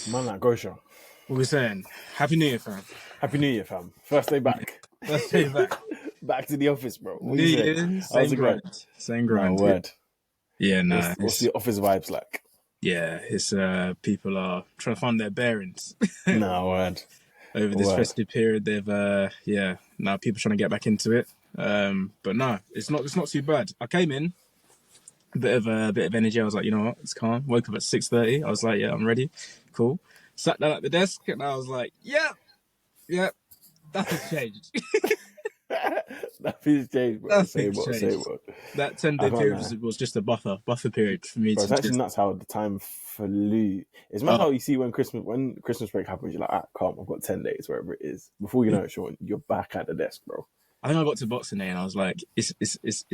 Man, like Gosha. What we saying? Happy New Year, fam. Happy New Year, fam. First day back. Let's say back. Back to the office, bro. What New you saying? Year, How's same it going? grind. Same No grind. word. Yeah, nah. What's the office vibes like? It's people are trying to find their bearings No word. over this festive period. They've now people trying to get back into it. But no, it's not too bad. I came in a bit of energy. I was like, you know what, it's calm. Woke up at 6:30. I was like, yeah, I'm ready. Cool. Sat down at the desk and I was like, yeah, nothing's changed. Nothing's changed, bro. Nothing's Same changed. word. That 10-day period was just a buffer period for me. Bro, it's actually nuts how the time flew. It's mad how you see when Christmas break happens, you're like, calm, I've got 10 days, wherever it is. Before you know it, Sean, you're back at the desk, bro. I think I got to Boxing Day and I was like, it's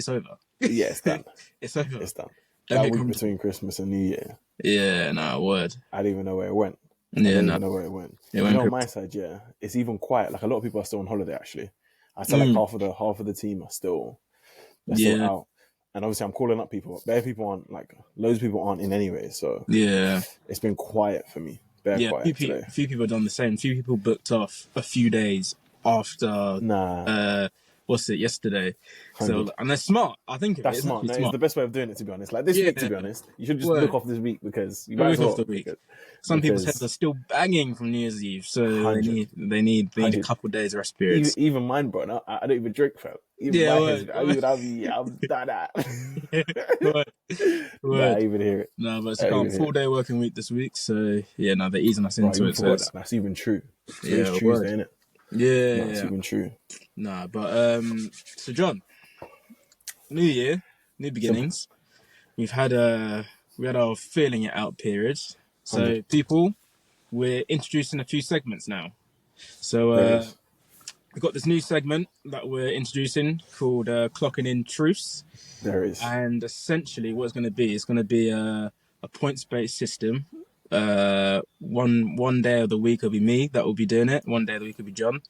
over. Yeah, it's done. It's over. It's done. That week between Christmas and New Year. Yeah, no, word. I didn't even know where it went. I Yeah, didn't even know where it went. On my side, yeah, it's even quiet. Like a lot of people are still on holiday, actually. I feel like half of the team are still out. And obviously I'm calling up people. Bare people aren't, like, loads of people aren't in anyway, so yeah. It's been quiet for me. Quiet today. A few people have done the same. A few people booked off a few days after yesterday. 100. So, and they're smart. I think that's smart. No, it's the best way of doing it, to be honest. Like this week, to be honest, you should just look off this week because you might as well. Off the week. Some people's heads are still banging from New Year's Eve, so 100. they need a couple of days of rest periods. Even mine, bro. No, I don't even drink, fam. I'm done. I even hear it. No, but it's a 4-day working week this week, so yeah, no, they're easing us into it. So that's even true. It's Tuesday, isn't it? Yeah, that's even true. Nah, but so John, New Year, new beginnings. We had our feeling it out period. So 100. people, we're introducing a few segments now. So we've got this new segment that we're introducing called Clocking in Truths. There is. And essentially what it's going to be a points-based system. One day of the week will be me that will be doing it. One day of the week will be John.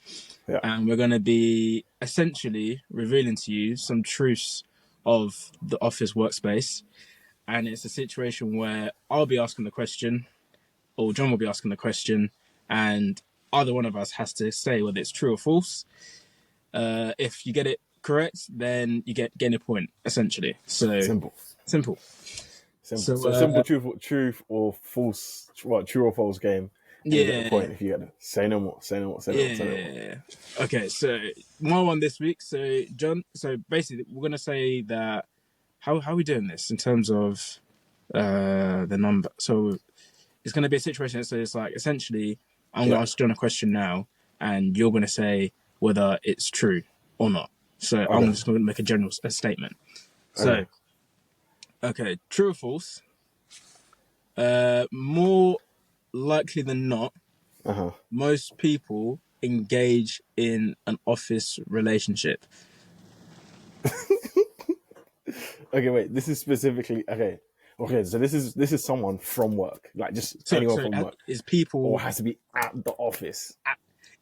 Yeah. And we're going to be essentially revealing to you some truths of the office workspace. And it's a situation where I'll be asking the question, or John will be asking the question, and either one of us has to say whether it's true or false. If you get it correct, then you get a point, essentially. So simple. So simple truth or false, true or false game. You get a point if you get it. Say no more. Okay, so my one this week. So John, so basically we're gonna say that how are we doing this in terms of the number? So it's gonna be a situation that says like essentially I'm gonna ask John a question now, and you're gonna say whether it's true or not. So I'm just gonna make a general statement. So okay, true or false? More likely than not, most people engage in an office relationship. Okay, wait. This is specifically okay. So this is someone from work, like just anyone from work. Is people or has to be at the office?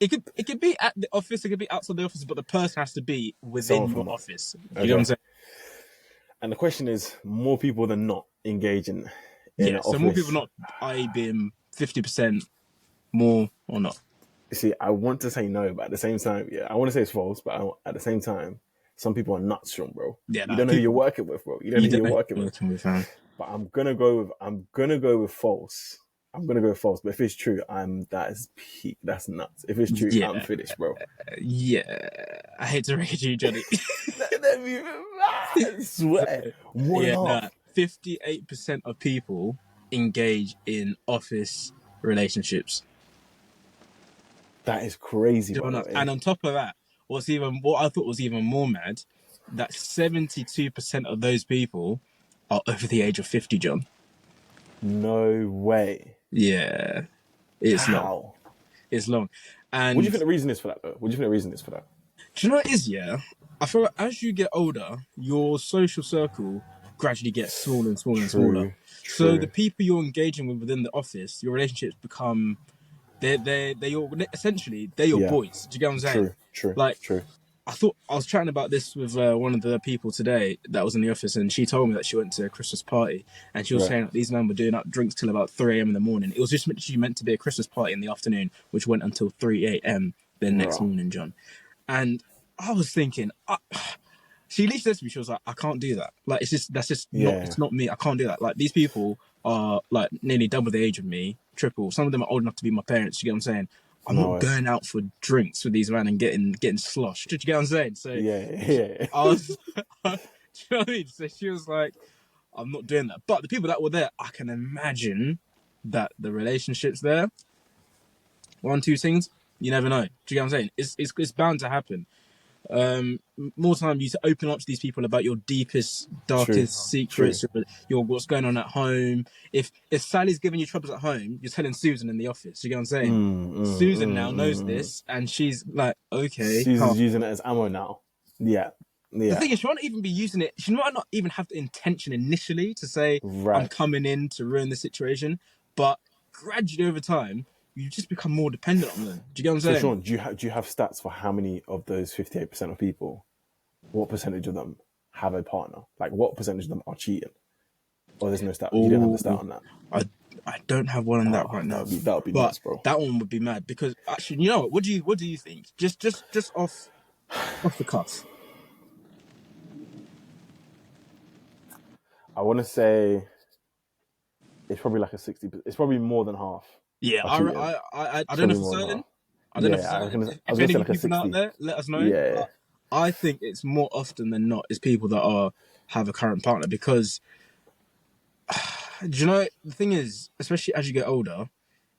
It could be at the office. It could be outside the office, but the person has to be within your office. You know what I'm saying? And the question is, more people than not engaging in an office. So more people not, I being 50% more or not. You see, I want to say no, but at the same time, I want to say it's false, but at the same time, some people are nuts, strong, bro. Yeah, you don't know who you're working with, bro. You don't know who you're working with. But I'm gonna go with false. But if it's true, that's peak. That's nuts. If it's true, I'm finished, bro. Yeah, I hate to break you, Johnny. I swear. 58% of people engage in office relationships. That is crazy, bro. And on top of that, what I thought was even more mad, that 72% of those people are over the age of 50, John. No way. Yeah. It's long. It's long. And what do you think the reason is for that, though? Do you know what it is, I feel like as you get older, your social circle gradually gets smaller and smaller and smaller. So the people you're engaging with within the office, your relationships become... They're your boys. Do you get what I'm saying? True. thought I was chatting about this with one of the people today that was in the office, and she told me that she went to a Christmas party, and she was saying that these men were doing up drinks till about 3 a.m. in the morning. It was just meant to be a Christmas party in the afternoon, which went until 3 a.m. the next morning, John. And I was thinking, she literally said to me, she was like, I can't do that. Like, it's not me. I can't do that. Like, these people are like nearly double the age of me, triple. Some of them are old enough to be my parents. You get what I'm saying? I'm not going out for drinks with these men and getting sloshed. Do you get what I'm saying? So I was, do you know what I mean? So she was like, I'm not doing that. But the people that were there, I can imagine that the relationships there, 1, 2 things, you never know. Do you get what I'm saying? It's bound to happen. More time you to open up to these people about your deepest, darkest secrets, your what's going on at home. If Sally's giving you troubles at home, you're telling Susan in the office. You get what I'm saying? Susan now knows this, and she's like, okay. Susan's using it as ammo now. Yeah. The thing is, she might not even be using it. She might not even have the intention initially to say, I'm coming in to ruin the situation. But gradually over time, you just become more dependent on them. Do you get what I'm saying? So, Sean, do you have stats for how many of those 58% of people, what percentage of them have a partner? Like, what percentage of them are cheating? Or there's no stat? You don't have the stat on that? I don't have one on that right now. That would be nuts, bro. That one would be mad because actually, you know what? What do you think? Just off the cuff. I want to say it's probably like a 60. It's probably more than half. Yeah, I don't know for certain. I don't know for certain. If any people out there, let us know. Yeah. I think it's more often than not is people that have a current partner because, do you know, the thing is, especially as you get older,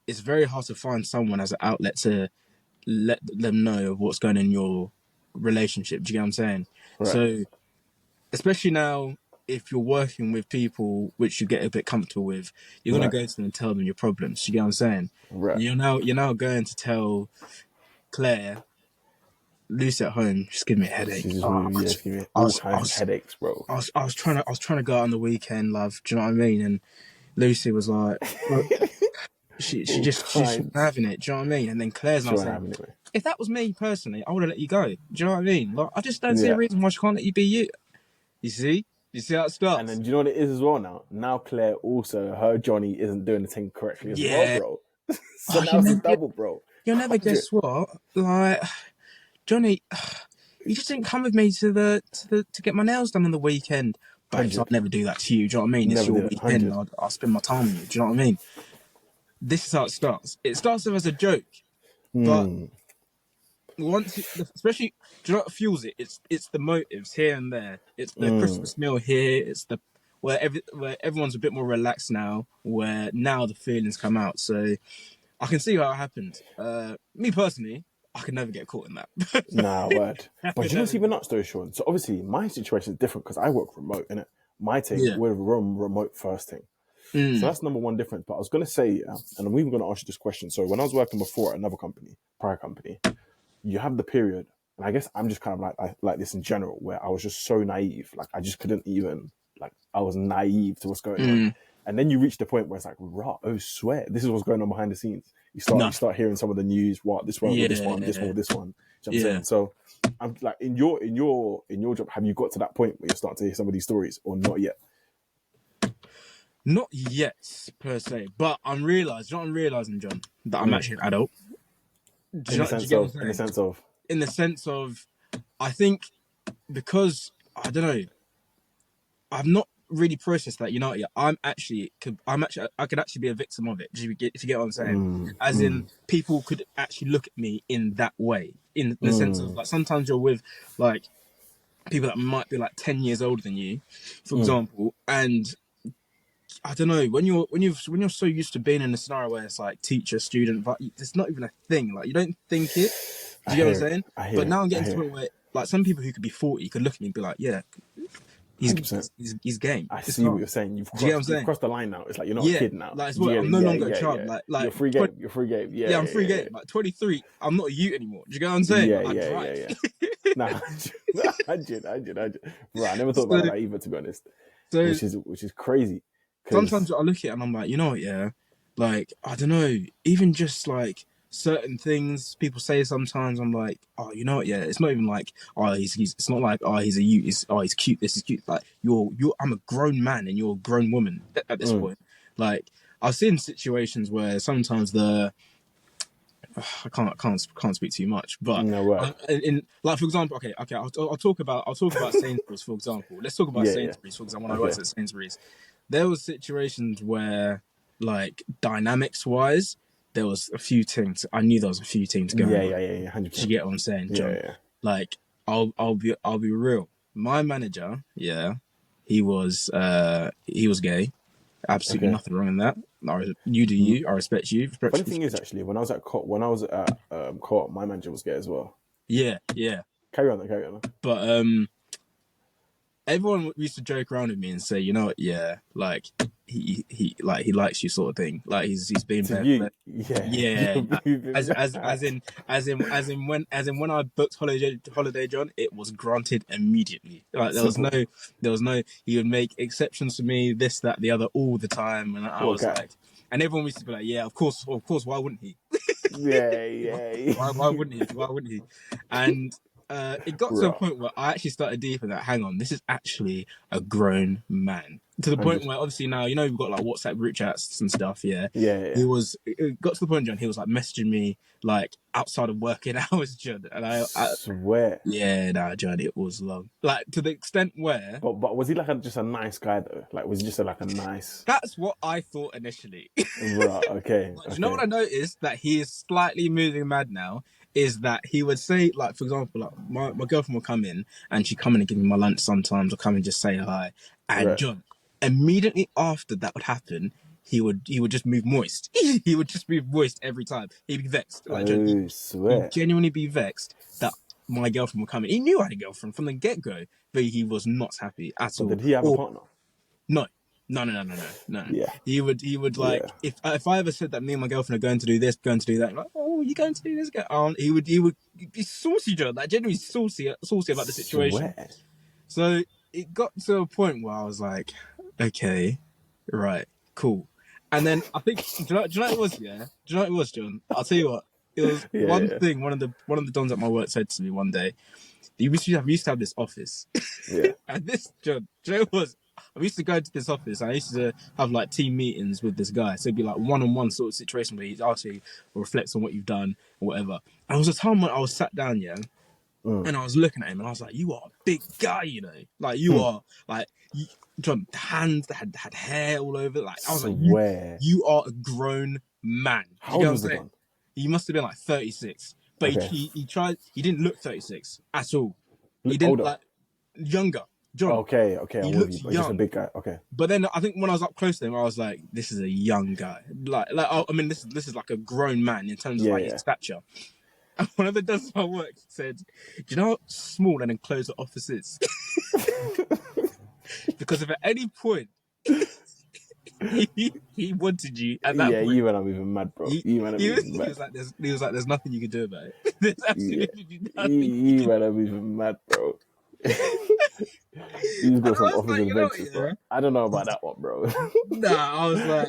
it's very hard to find someone as an outlet to let them know of what's going on in your relationship. Do you get what I'm saying? Right. So, especially now, if you're working with people which you get a bit comfortable with, you're going to go to them and tell them your problems. You get what I'm saying? Right. You're now going to tell Claire, Lucy at home, just give me a headache. She's giving me all kinds of headaches, bro. I was trying to go out on the weekend, love. Do you know what I mean? And Lucy was like, she's just having it. Do you know what I mean? And then Claire's not saying, if that was me personally, I would have let you go. Do you know what I mean? Like, I just don't see a reason why she can't let you be you. You see? You see how it starts? And then do you know what it is as well now? Now Claire also, her Johnny isn't doing the thing correctly as well, bro. So now it's a double, bro. You'll never guess what? Like, Johnny, you just didn't come with me to get my nails done on the weekend. But I'd never do that to you. Do you know what I mean? It's your weekend. I'll spend my time with you. Do you know what I mean? This is how it starts. It starts off as a joke, but once, especially, do you know what fuels it? It's the motives here and there. It's the Christmas meal here. It's the where everyone's a bit more relaxed now. Where now the feelings come out. So I can see how it happened. Me personally, I could never get caught in that. Nah, word. But you know what's even nuts though, Sean? So obviously my situation is different because I work remote, innit? My thing, we're remote first thing. So that's number one difference. But I was going to say, and I'm even going to ask you this question. So when I was working before at another company, prior company, you have the period, and I guess I'm just kind of like this in general, where I was just so naive. Like I just couldn't even, like I was naive to what's going on. And then you reach the point where it's like, rah, oh, swear, this is what's going on behind the scenes. You start hearing some of the news, this one with this one, this one with this one. You know what I'm saying? So I'm like, in your job, have you got to that point where you're starting to hear some of these stories, or not yet? Not yet, per se, but I'm realizing, John, that I'm actually an adult. In the sense of, I think because, I don't know, I've not really processed that, you know, I could actually be a victim of it, if you get what I'm saying. As in, people could actually look at me in that way, in the sense of, like, sometimes you're with, like, people that might be, like, 10 years older than you, for example, and I don't know, when you're so used to being in a scenario where it's like teacher, student, but it's not even a thing. Like, you don't think it. Do you get what I'm saying? But now I'm getting to the point where, like, some people who could be 40 could look at me and be like, yeah, he's game. I see what you're saying. You've crossed the line now. It's like you're not a kid now. Like, I'm no longer a child. Yeah. Like you're free game. Yeah, I'm free game. Like 23, I'm not a youth anymore. Do you get what I'm saying? Yeah. Nah, I did. Right, I never thought about that either, to be honest. So, which is crazy. Sometimes I look at it and I'm like, you know what, like, I don't know, even just like certain things people say sometimes, I'm like, oh, you know what? Yeah, it's not even like, oh, he's it's not like, oh, he's a you, he's cute. This is cute. Like I'm a grown man and you're a grown woman at this point. Like I've seen situations where sometimes I can't speak too much, but No way. in like for example, okay, I'll talk about Sainsbury's for example. Let's talk about Yeah. Sainsbury's for example. When I Okay. worked at Sainsbury's, there was situations where like dynamics wise, there was a few things. I knew there was a few things going on. Yeah. Do you 100%. get what I'm saying, John? Yeah. Like I'll be real. My manager, yeah, he was gay. Absolutely Okay. nothing wrong in that. You do you. I respect you. Funny thing is, actually, when I was at co-op, my manager was gay as well. Yeah. Carry on. But everyone used to joke around with me and say, you know what, yeah, like he likes you sort of thing. Like he's being To fair. you, yeah. Yeah. As in when I booked holiday, John, it was granted immediately. Like there was no he would make exceptions for me, this, that, the other all the time. And I was like, and everyone used to be like, yeah, of course, why wouldn't he? Yeah. Why wouldn't he? And it got to a point where I actually started deep in that. Hang on, this is actually a grown man. To the point where obviously now, you know, we've got like WhatsApp group chats and stuff. Yeah. It got to the point, John, he was like messaging me like outside of working hours, John. And I swear. Yeah, nah, John, it was long. Like to the extent where. But was he like just a nice guy though? Like was he just like a nice? That's what I thought initially. Right. Okay. But you know what I noticed? That he is slightly moving mad now. Is that he would say, like, for example, like my girlfriend will come in and she'd come in and give me my lunch sometimes, or come and just say hi. And John, immediately after that would happen, he would just move moist. He would just move moist every time. He'd be vexed. Like, John, he'd genuinely be vexed that my girlfriend would come in. He knew I had a girlfriend from the get-go, but he was not happy at all. Did he have a partner? No. Yeah. He would like, if I ever said that me and my girlfriend are going to do this, going to do that, like, oh, you going to do this? He would be saucy, John, like genuinely saucy about the situation. So it got to a point where I was like, okay, right, cool. And then I think, do you know what it was? Yeah, do you know what it was, John? I'll tell you what. It was one thing. One of the dons at my work said to me one day, we used to have this office, and this John, do you know what it was? I used to go to this office and I used to have like team meetings with this guy. So it'd be like one-on-one sort of situation where he'd ask you or reflects on what you've done or whatever. And there was a time when I was sat down, and I was looking at him and I was like, you are a big guy, you know? Like you are like, John, hands that had hair all over. Like I was like, you are a grown man. How old was the guy? He must have been like 36. But he didn't look 36 at all. He didn't like younger. John, okay, he looks young. Just a big guy. Okay. But then I think when I was up close to him, I was like, "This is a young guy. Like I mean, this is like a grown man in terms of his stature." And one of the does my work said, "Do you know how small and enclosed the office is?" Because if at any point he wanted you at that point, you went up even mad, bro. He was like, "There's nothing you can do about it. There's absolutely nothing." He went up even mad, bro. He's got some office adventures, bro. I don't know about that one, bro. I was like,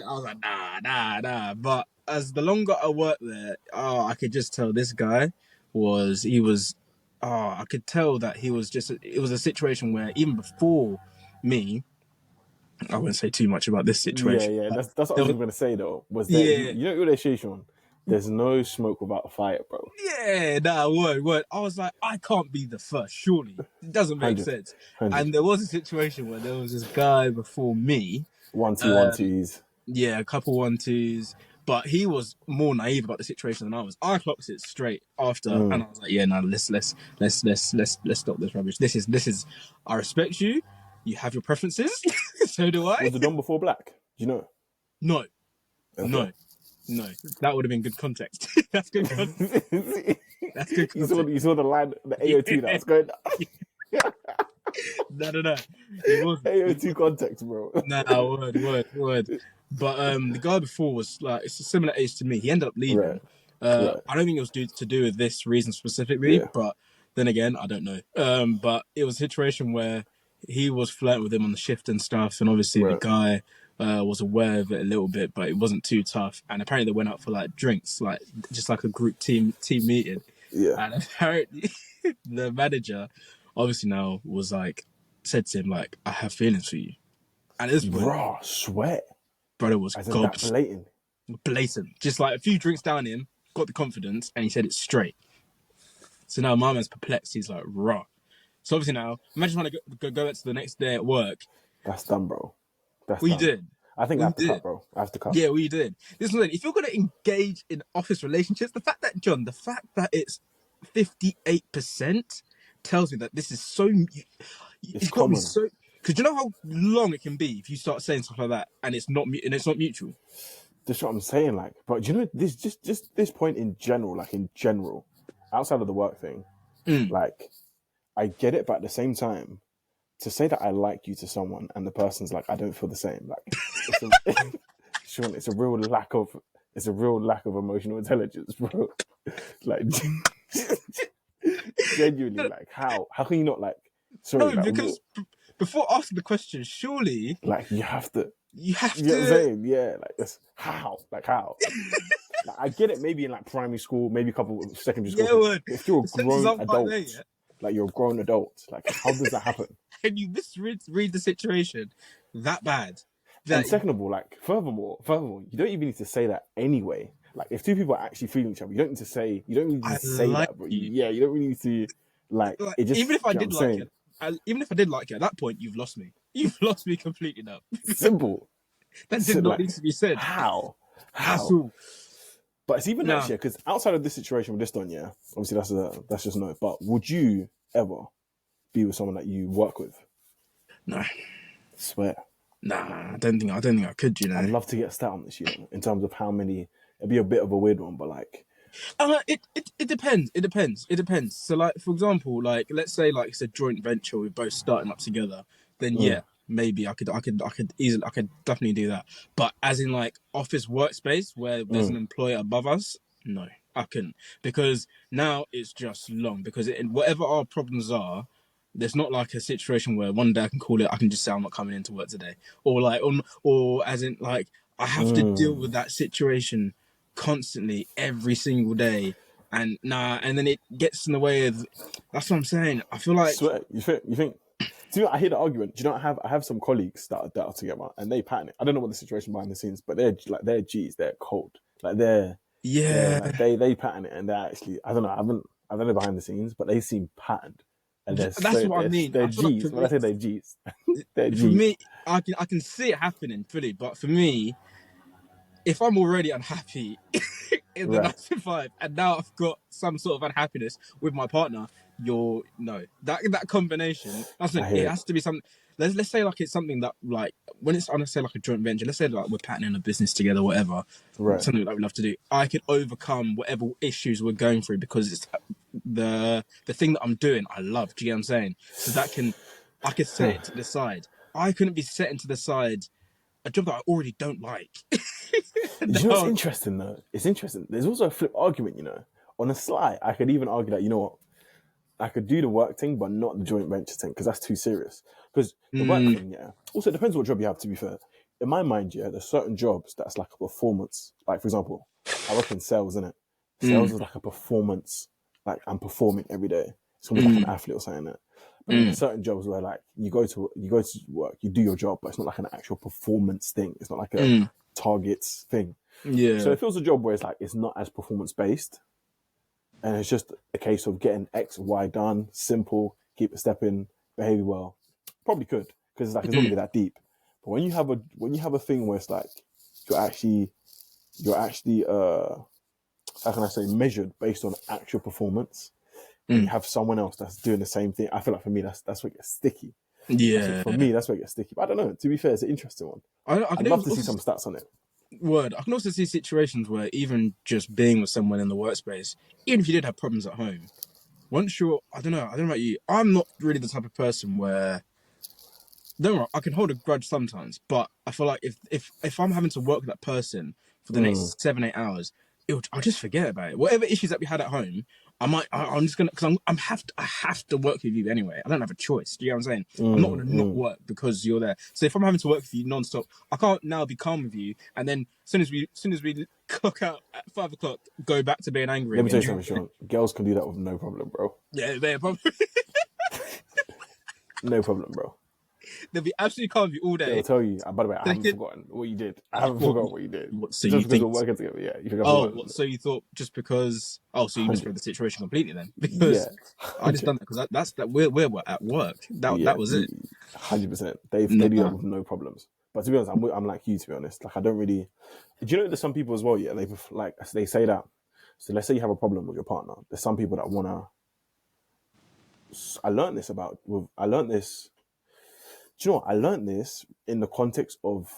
nah. But as the longer I worked there, I could just tell this guy I could tell that he was just, it was a situation where even before me, I wouldn't say too much about this situation. Yeah. That's what I was going to say though. Was there, you know what situation? There's no smoke without a fire, bro. Yeah, word. I was like, I can't be the first, surely. It doesn't make sense. 100. And there was a situation where there was this guy before me. 1-2-1-2s. Yeah, a couple 1-2s. But he was more naive about the situation than I was. I clocked it straight after, and I was like, "Yeah, no, let's stop this rubbish. This is. I respect you. You have your preferences. So do I." Was the Don before black? Do you know? No, okay. No, that would have been good context. That's good context. That's good context. You saw the line, the AO2 that was going down. No. It wasn't. AO2 context, bro. No, word. But the guy before was like, it's a similar age to me. He ended up leaving. Right. I don't think it was to do with this reason specifically, but then again, I don't know. But it was a situation where he was flirting with him on the shift and stuff, and obviously the guy was aware of it a little bit, but it wasn't too tough. And apparently they went out for like drinks, like just like a group team meeting. Yeah. And apparently the manager, obviously now was like, said to him like, "I have feelings for you." And at this point, Raw sweat. brother was As in that blatant. Just like a few drinks down him, got the confidence, and he said it straight. So now my man's perplexed. He's like, raw. So obviously now, imagine trying to go back to the next day at work. That's done, bro. That's what done. You did. I think I have to cut, bro. I have to cut. Yeah, what you did. This is if you're going to engage in office relationships, the fact that it's 58% tells me that this is so... It's got to be so... Because you know how long it can be if you start saying stuff like that and it's not mutual? That's what I'm saying, like. But you know, this just this point in general, outside of the work thing, like, I get it, but at the same time, to say that I like you to someone and the person's like, I don't feel the same, like, Sean, it's a real lack of emotional intelligence, bro. Like, genuinely, like, how can you not, like, sorry, no, like, because before asking the question, surely, like, you have to. You know what I'm saying? Yeah, like, that's how. Like, I get it, maybe in like primary school, maybe a couple of secondary school. Yeah, if you're a grown adult, there, yeah? like you're a grown adult, like how does that happen? And you misread the situation that bad. And second of all, like furthermore, you don't even need to say that anyway. Like if two people are actually feeling each other, you don't need to say that. But yeah, you don't really need to like it just. Even if I did like it, even if I did like it, at that point you've lost me. You've lost me completely now. Simple. That did not need to be said. How? Hassle. But it's even next year, because outside of this situation with this done, yeah, obviously that's just no. But would you ever be with someone that you work with? No. I swear. Nah, I don't think I could, you know. I'd love to get a stat on this, you know, in terms of how many. It'd be a bit of a weird one, but like. It depends. So like, for example, like let's say like it's a joint venture, we're both starting up together. Then yeah, maybe I could definitely do that. But as in like office workspace where there's an employer above us, no, I couldn't, because now it's just long. Because whatever our problems are, there's not like a situation where one day I can just say I'm not coming into work today, or like or as in like I have to deal with that situation constantly every single day, and then it gets in the way of. That's what I'm saying. I feel like you think. See, I hear the argument. Do you know, I have some colleagues that are together and they pattern it. I don't know what the situation behind the scenes, but they're G's, they're cold, like they're they pattern it, and they're actually, I don't know, I don't know behind the scenes, but they seem patterned. And that's what I mean. They're G's. Like when I say they're G's, they're G's. For me, I can see it happening fully, but for me, if I'm already unhappy in the 9 to 5, and now I've got some sort of unhappiness with my partner, that combination. It has to be something. Let's say like it's something that like when it's on, say like a joint venture. Let's say like we're patterning a business together, whatever. Right. Something that we love to do. I can overcome whatever issues we're going through because it's the thing that I'm doing. I love. Do you get what I'm saying? So I could set it to the side. I couldn't be setting to the side a job that I already don't like. You know what's interesting though? It's interesting. There's also a flip argument, you know. On the sly, I could even argue that, you know what, I could do the work thing, but not the joint venture thing, because that's too serious. Because the work thing, yeah. Also, it depends what job you have, to be fair. In my mind, yeah, there's certain jobs that's like a performance. Like, for example, I work in sales, innit? Sales is like a performance. Like, I'm performing every day. It's almost like an athlete or something, innit? But there's certain jobs where, like, you go to work, you do your job, but it's not like an actual performance thing. It's not like a targets thing. Yeah. So it feels a job where it's like, it's not as performance based. And it's just a case of getting X, Y done, simple, keep it stepping, behave well. Probably could, because it's like, it's not really that deep. But when you have a thing where it's like, you're actually, how can I say, measured based on actual performance, and you have someone else that's doing the same thing, I feel like for me, that's where it gets sticky. Yeah. For me, that's where it gets sticky. But I don't know, to be fair, it's an interesting one. I'd love to see some stats on it. Word. I can also see situations where even just being with someone in the workspace, even if you did have problems at home, once you're, I don't know about you, I'm not really the type of person where, don't worry, I can hold a grudge sometimes, but I feel like if I'm having to work with that person for the next 7-8 hours, I'll just forget about it. Whatever issues that we had at home, I'm just gonna because I have to work with you anyway. I don't have a choice. Do you know what I'm saying? I'm not gonna not work because you're there. So if I'm having to work with you non-stop, I can't now be calm with you. And then as soon as we clock out at 5 o'clock, go back to being angry Let me tell again. you something, Sean. Girls can do that with no problem, bro. Yeah, they're probably No problem, bro. they'll be absolutely calm with you all They'll day. tell you. By the way, I They haven't can, forgotten what you did. I haven't forgotten what you did. So you Just because think? we're working together, yeah. You think I've Oh, forgotten? so you thought just because? Oh, so you misread 100. the situation completely then? Yeah. Because I just 100. done that because that's that we're at work. Yeah. That was it. 100%. They do that Nah. with no problems. But to be honest, I'm like you. To be honest, like I don't really. Do you know there's some people as well? Yeah, they say that. So let's say you have a problem with your partner. There's some people that wanna. I learned this about. I learned this. Do you know what? I learned this in the context of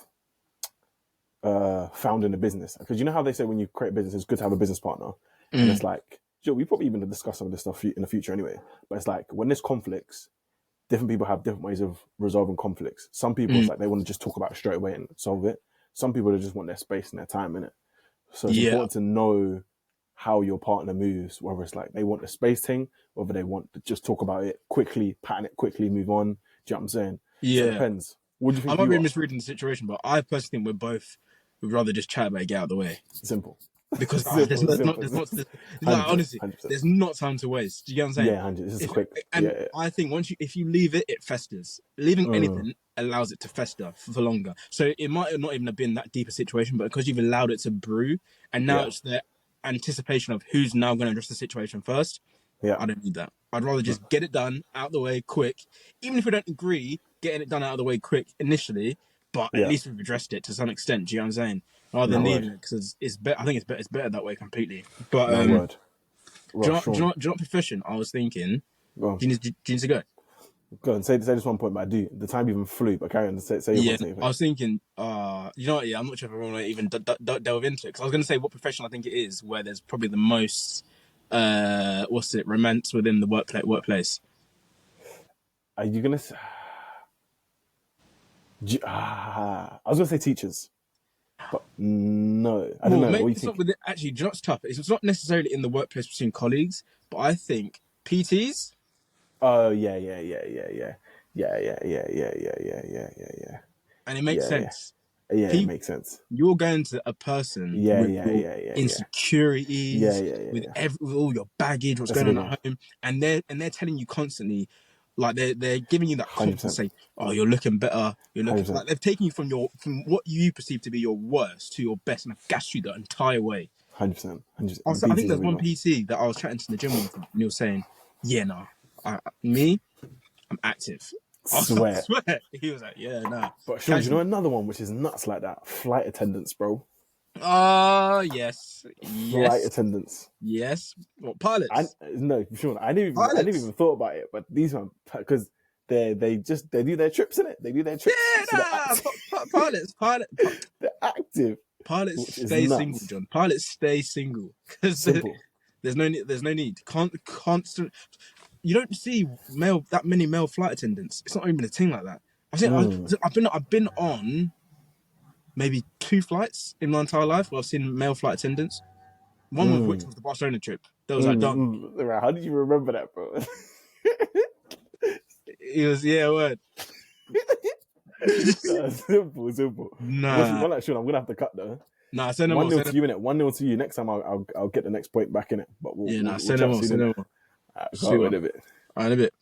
founding a business, because you know how they say when you create a business, it's good to have a business partner, and it's like, you know, we probably even discuss some of this stuff in the future anyway. But it's like when there's conflicts, different people have different ways of resolving conflicts. Some people it's like they want to just talk about it straight away and solve it. Some people they just want their space and their time in it. So it's Yeah. important to know how your partner moves, whether it's like they want the space thing, whether they want to just talk about it quickly, pattern it quickly, move on. Do you know what I'm saying? So it Yeah. depends. What do you I think might you be are? misreading the situation, but I personally think we'd rather just chat about it, get out of the way. Simple. Because Simple, simple. like 100%, honestly, 100%. there's not time to waste. Do you get what I'm saying? Yeah, 100. This is If quick. and Yeah. I think if you leave it, it festers. Leaving anything allows it to fester for longer. So it might not even have been that deep a situation, but because you've allowed it to brew, and now Yeah. it's the anticipation of who's now going to address the situation first. Yeah. I don't need that. I'd rather just get it done out the way quick. Even if we don't agree, getting it done out of the way quick initially, but at Yeah. least we've addressed it to some extent. Do you know what I'm saying? Rather than No leaving word. it because it's better. I think it's better that way completely. But No word. do you Well, know, do you know, Sean, do you know what profession I was thinking? go on. Do you need to go? Go on. Say this one point, but I do. The time even flew, but carry on. Say your Yeah, point. Say your I point. was thinking. You know what? Yeah, I'm not sure if I want to even delve into it because I was going to say what profession I think it is where there's probably the most romance within the workplace. Are you gonna? I was gonna say teachers, but no, I don't Well, know. What maybe do you it's not think? with actually. Do you know what's tough? It's not necessarily in the workplace between colleagues, but I think PTs, Oh yeah, yeah, yeah, yeah, yeah, yeah, yeah, yeah, yeah, yeah, yeah, yeah, yeah, yeah, and it makes yeah, yeah. sense. Yeah, it makes sense. You're going to a person Yeah, with yeah, your yeah, yeah, yeah, yeah, insecurities, yeah, yeah, with yeah. with all your baggage, what's That's a going big on one. at home, and they're telling you constantly, like they're giving you that Hundred confidence, percent. saying, "Oh, you're looking better. You're looking 100%. like they've taken you from what you perceive to be your worst to your best, and have gassed you the entire way." 100%. 100%. I think BT's a there's big one one. PT that I was chatting to in the gym one time, and he was saying, "Yeah, no, me, I'm active." I was like, I Swear. swear. He was like, "Yeah, no, But Sean, do you know casual." another one which is nuts like that? Flight attendants, bro. Oh, yes, Flight yes, attendants. yes. What I pilots? no, Sean, I didn't Pilots. even thought about it, but these ones because they do their trips in it. They do their trips, Yeah, so they're nah. active. They're active, Pilots which is stay single, nuts. John. Pilots stay single because Simple. there's no need. There's no need. Constant. You don't see that many male flight attendants. It's not even a thing like that. I've been on maybe 2 flights in my entire life where I've seen male flight attendants. One of which was the Barcelona trip. That was like done. Right, how did you remember that, bro? It was word. Nah, simple, simple. Nah, One like Sean, I'm gonna have to cut though. nah. Say no One more. nil Say no. to you in it. 1-0 to you. Next time I'll get the next point back in it. But Yeah, nah. we'll Say no chat more. soon Say in it. no more. Can't Sweet wait one. a bit. All right, in a bit.